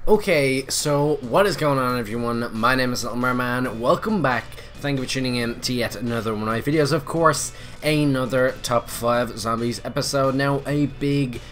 Okay, so what is going on, everyone? My name is LittleMarMan. Welcome back. Thank you for tuning in to yet another one of my videos. Of course, another top 5 zombies episode. Now, a big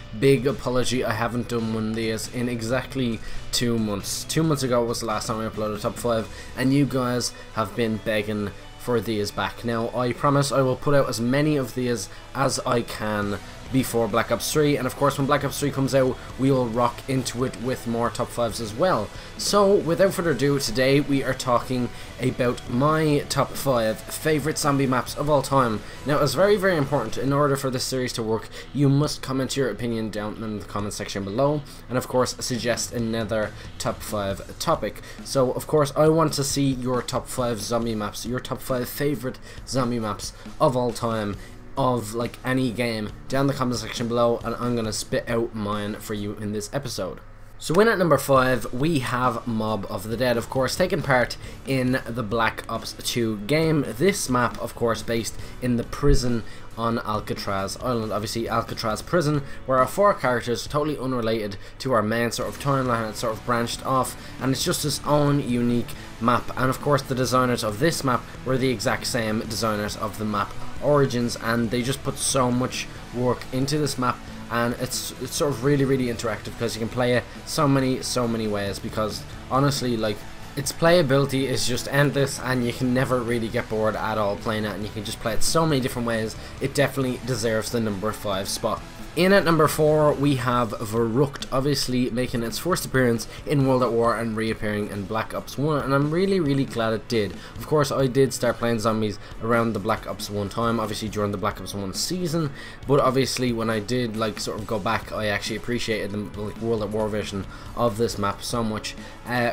apology. I haven't done one of these in exactly 2 months. 2 months ago was the last time I uploaded top 5, and you guys have been begging for these back. Now, I promise I will put out as many of these as I can before Black Ops 3, and of course when Black Ops 3 comes out we will rock into it with more top 5s as well. So without further ado, today we are talking about my top 5 favourite zombie maps of all time. Now, it's very important, in order for this series to work, you must comment your opinion down in the comment section below, and of course suggest another top 5 topic. So of course I want to see your top 5 zombie maps, your top 5 favourite zombie maps of all time, of like any game, down in the comment section below, and I'm gonna spit out mine for you in this episode. So in at number 5 we have Mob of the Dead, of course taking part in the Black Ops 2 game. This map, of course, based in the prison on Alcatraz Island, obviously Alcatraz prison, where our 4 characters are totally unrelated to our main sort of timeline. It's sort of branched off, and it's just its own unique map. And of course the designers of this map were the exact same designers of the map Origins, and they just put so much work into this map, and it's sort of really interactive because you can play it so many ways, because honestly, like, its playability is just endless and you can never really get bored at all playing it, and you can just play it so many different ways. It definitely deserves the number 5 spot. In at number 4 we have Verrückt, obviously making its first appearance in World at War and reappearing in Black Ops 1, and I'm really glad it did. Of course I did start playing zombies around the Black Ops 1 time, obviously during the Black Ops 1 season, but obviously when I did like sort of go back, I actually appreciated the like World at War version of this map so much,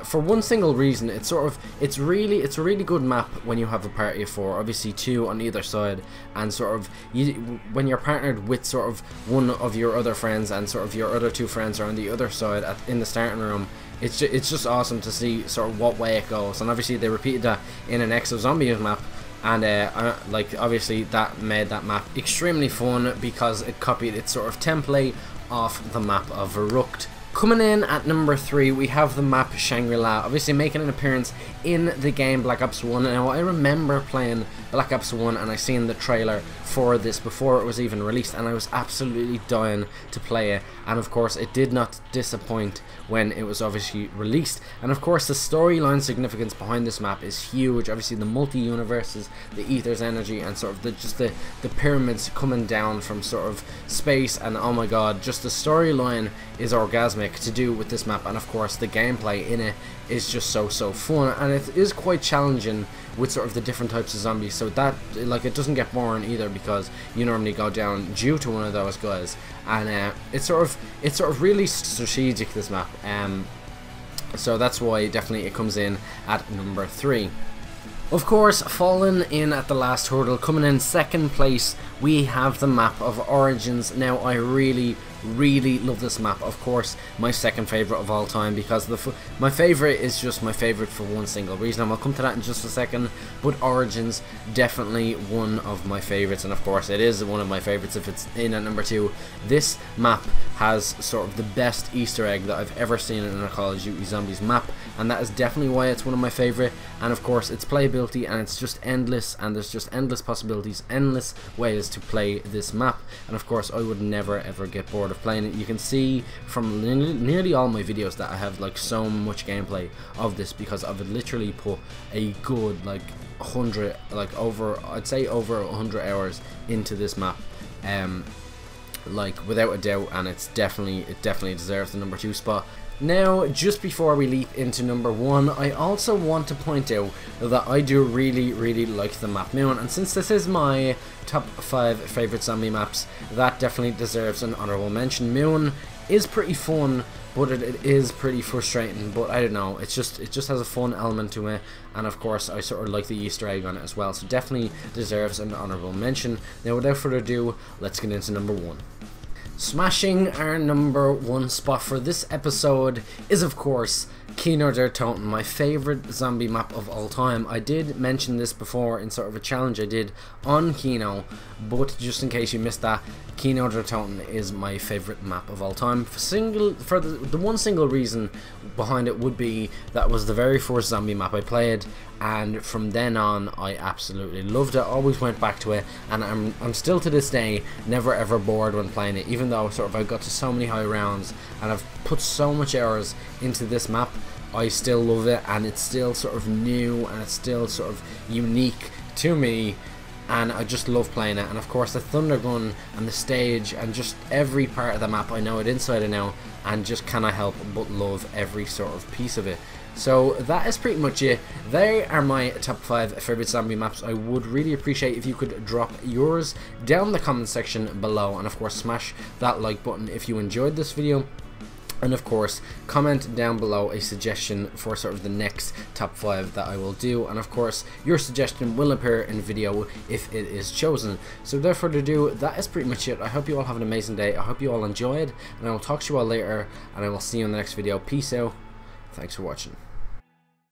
for one single reason. It's a really good map when you have a party of 4, obviously 2 on either side, and sort of when you're partnered with sort of one of your other friends, and sort of your other 2 friends are on the other side in the starting room. It's just awesome to see sort of what way it goes, and obviously they repeated that in an Exo Zombies map, and like obviously that made that map extremely fun because it copied its sort of template off the map of Verrückt. Coming in at number 3 we have the map Shangri-La, obviously making an appearance in the game Black Ops 1. Now, I remember playing Black Ops 1 and I seen the trailer for this before it was even released, and I was absolutely dying to play it, and of course it did not disappoint when it was obviously released. And of course the storyline significance behind this map is huge, obviously the multi-universes, the Ether's energy, and sort of the pyramids coming down from sort of space, and oh my god, just the storyline is orgasmic to do with this map. And of course the gameplay in it is just so fun, and it is quite challenging with sort of the different types of zombies, so that like it doesn't get boring either, because you normally go down due to one of those guys, and it's sort of really strategic, this map, so that's why definitely it comes in at number 3. Of course, falling in at the last hurdle, coming in second place, we have the map of Origins. Now, I really love this map. Of course, my second favourite of all time, because my favourite is just my favourite for one single reason, and I'll come to that in just a second, but Origins, definitely one of my favourites, and of course it is one of my favourites if it's in at number 2. This map has sort of the best Easter egg that I've ever seen in a Call of Duty Zombies map, and that is definitely why it's one of my favourite. And of course its playability, and it's just endless, and there's just endless possibilities, endless ways to play this map, and of course I would never ever get bored of playing it. You can see from nearly all my videos that I have like so much gameplay of this, because I've literally put a good like 100, like over, I'd say over 100 hours into this map, like without a doubt, and it definitely deserves the number 2 spot. Now, just before we leap into number 1, I also want to point out that I do really like the map Moon, and since this is my top 5 favourite zombie maps, that definitely deserves an honourable mention. Moon is pretty fun, but it is pretty frustrating, but I don't know, it just has a fun element to it, and of course I sort of like the Easter egg on it as well, so definitely deserves an honourable mention. Now, without further ado, let's get into number 1. Smashing our number 1 spot for this episode is, of course, Kino der Toten, my favourite zombie map of all time. I did mention this before in sort of a challenge I did on Kino, but just in case you missed that, Kino der Toten is my favourite map of all time. For the one single reason behind it would be that was the very first zombie map I played, and from then on I absolutely loved it, always went back to it, and I'm still to this day never ever bored when playing it, even though sort of I got to so many high rounds and I've put so much hours into this map. I still love it, and it's still sort of new, and it's still sort of unique to me, and I just love playing it. And of course the thunder gun and the stage and just every part of the map, I know it inside and out, and just cannot help but love every sort of piece of it. So that is pretty much it. They are my top 5 favourite zombie maps. I would really appreciate if you could drop yours down in the comment section below, and of course smash that like button if you enjoyed this video. And of course, comment down below a suggestion for sort of the next top 5 that I will do. And of course, your suggestion will appear in video if it is chosen. So without further ado, that is pretty much it. I hope you all have an amazing day. I hope you all enjoyed. And I will talk to you all later. And I will see you in the next video. Peace out. Thanks for watching.